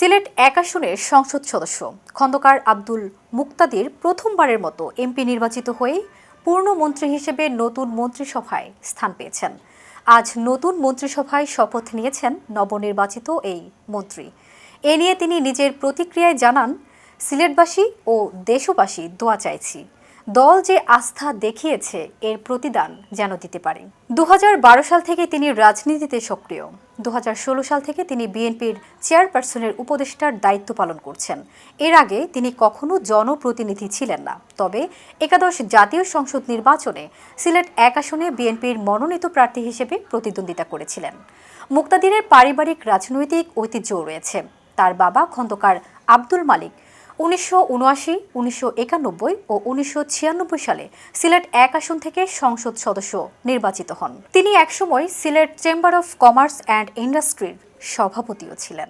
সিলেট ১ আসনের সংসদ সদস্য খন্দকার আব্দুল মুক্তাদির প্রথমবারের মতো এমপি নির্বাচিত হয়ে পূর্ণ মন্ত্রী হিসেবে নতুন মন্ত্রিসভায় স্থান পেয়েছেন। আজ নতুন মন্ত্রিসভায় শপথ নিয়েছেন নবনির্বাচিত এই মন্ত্রী। এ নিয়ে তিনি নিজের প্রতিক্রিয়ায় জানান, সিলেটবাসী ও দেশবাসী দোয়া চাইছি, দল যে আস্থা দেখিয়েছে এর প্রতিদান যেন দিতে পারে। ২০১২ সাল থেকে তিনি রাজনীতিতে সক্রিয়। ২০১৬ সাল থেকে তিনি বিএনপির চেয়ারপারসনের উপদেষ্টার দায়িত্ব পালন করছেন। এর আগে তিনি কখনো জনপ্রতিনিধি ছিলেন না। তবে একাদশ জাতীয় সংসদ নির্বাচনে সিলেট ১ আসনে বিএনপির মনোনীত প্রার্থী হিসেবে প্রতিদ্বন্দ্বিতা করেছিলেন। মুক্তাদিরের পারিবারিক রাজনৈতিক ঐতিহ্যও রয়েছে। তার বাবা খন্দকার আব্দুল মালিক ১৯৭৯, ১৯৯১ ও ১৯৯৬ সালে সিলেট ১ আসন থেকে সংসদ সদস্য নির্বাচিত হন। তিনি একসময় Sylhet chamber of commerce and ইন্ডাস্ট্রির সভাপতিও ছিলেন।